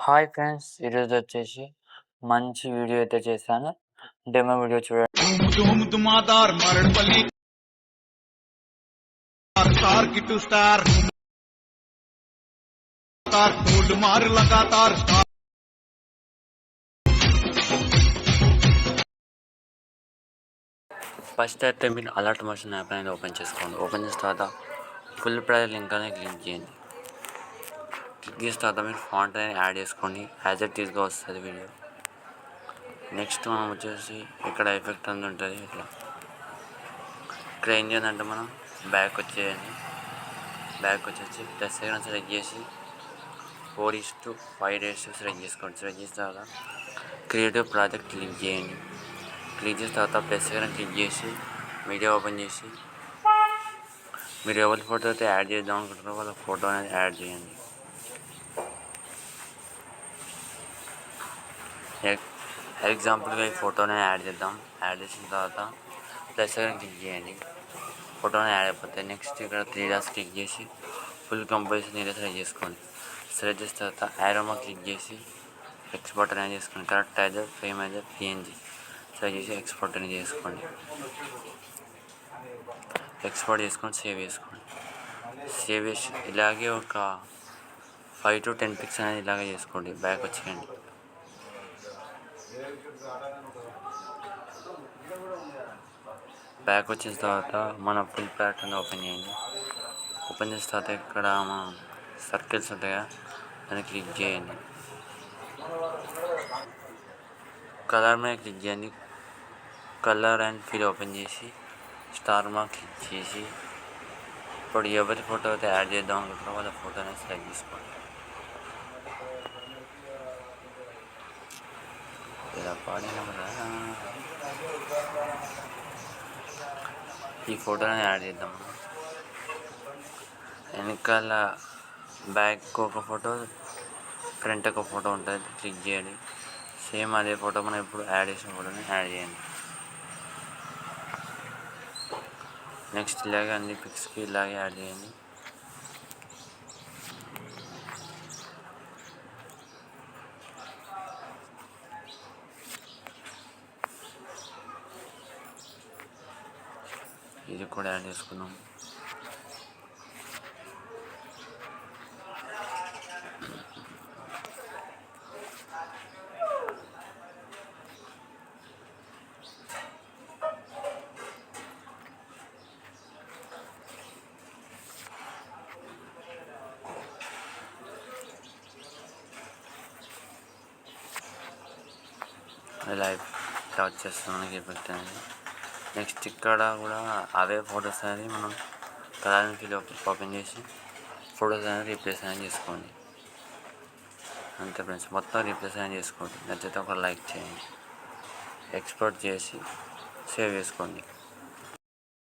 Hi friends, ఈరోజు వచ్చేసి మంచి వీడియో అయితే చేశాను. డెమో వీడియో చూడండి. ఫస్ట్ అయితే మీరు అలర్ట్ మోషన్ యాప్ అనేది ఓపెన్ చేసుకోండి. ఓపెన్ చేసిన తర్వాత ఫుల్ ప్రైజ్ లింక్ అనేది క్లిక్ చేయండి. క్లిక్ చేసిన తర్వాత మీరు ఫాంట్ అనేది యాడ్ చేసుకోండి. యాజ్ ఇట్ ఈస్గా వస్తుంది వీడియో. నెక్స్ట్ మనం వచ్చేసి ఇక్కడ ఎఫెక్ట్ అనేది ఉంటుంది. ఇక్కడ ఏం చేయాలంటే మనం బ్యాక్ వచ్చేసి ప్లస్ సెకండ్ సెలెక్ట్ చేసి 4:5 సెలెక్ట్ చేసుకోండి. సెలెక్ట్ చేసిన తర్వాత క్రియేటివ్ ప్రాజెక్ట్ క్లిక్ చేయండి. క్లిక్ చేసిన తర్వాత ప్లస్ సెకండ్ క్లిక్ చేసి మీడియా ఓపెన్ చేసి మీరు ఎవరి ఫోటో అయితే యాడ్ చేద్దాం అనుకుంటారో వాళ్ళ ఫోటో అనేది యాడ్ చేయండి. ఎగ్జాంపుల్గా ఈ ఫోటోని యాడ్ చేద్దాం. యాడ్ చేసిన తర్వాత ప్లస్ సెకండ్ క్లిక్ చేయండి. ఫోటోని యాడ్ అయిపోతాయి. నెక్స్ట్ ఇక్కడ 3 డాట్స్ క్లిక్ చేసి ఫుల్ కంపోజిషన్ ఏరియా సెలెక్ట్ చేసుకోండి. సెలెక్ట్ చేసిన తర్వాత యారోమా క్లిక్ చేసి ఎక్స్పోర్ట్ అనేది చేసుకోండి. కరెక్ట్ అయితే ఫ్రేమ్ అయితే PNG సెలెక్ట్ చేసి ఎక్స్పోర్ట్ అనేది చేసుకోండి. ఎక్స్పోర్ట్ చేసుకొని సేవ్ చేసుకోండి. సేవ్ చేసి ఇలాగే ఒక 5 to 10 పిక్స్ అనేది ఇలాగే చేసుకోండి. బ్యాక్ వచ్చేయండి. బ్యాక్ వచ్చిన తర్వాత మన ఫుల్ ప్యాటర్న్ ఓపెన్ చేయండి. ఓపెన్ చేసిన తర్వాత ఇక్కడ మనం సర్కిల్స్ ఉంటాయా దాన్ని క్లిక్ చేయండి. కలర్ మీద క్లిక్ చేయండి. కలర్ అండ్ ఫిల్ ఓపెన్ చేసి స్టార్ మార్క్ క్లిక్ చేసి ఇప్పుడు ఎవరి ఫోటో అయితే యాడ్ చేద్దాం అనుకుంటున్నారో వాళ్ళ ఫోటోని సెలెక్ట్ చేసుకోండి. ఇలా పాడిన ఈ ఫోటోని యాడ్ చేద్దాం. వెనకాల బ్యాక్ ఒక ఫోటో, ఫ్రంట్ ఒక ఫోటో ఉంటుంది. క్లిక్ చేయండి. సేమ్ అదే ఫోటో మనం ఇప్పుడు యాడ్ చేసిన ఫోటోని యాడ్ చేయండి. నెక్స్ట్ ఇలాగే అన్ని పిక్స్కి ఇలాగే యాడ్ చేయండి. ఇది కూడా యాడ్ చేసుకున్నాం. ఇలా టచ్ చేస్తాం మనకి ఎఫెక్ట్ అనేది. నెక్స్ట్ ఇక్కడ కూడా అవే ఫొటోస్ అనేది మనం కలర్ ఫీల్ ఓపెన్ చేసి ఫొటోస్ అనేది రీప్లేస్ అనేది చేసుకోండి. అంతే ఫ్రెండ్స్, మొత్తం రీప్లేస్ అనేది చేసుకోండి. నచ్చితే ఒక లైక్ చేయండి. ఎక్స్పోర్ట్ చేసి సేవ్ చేసుకోండి.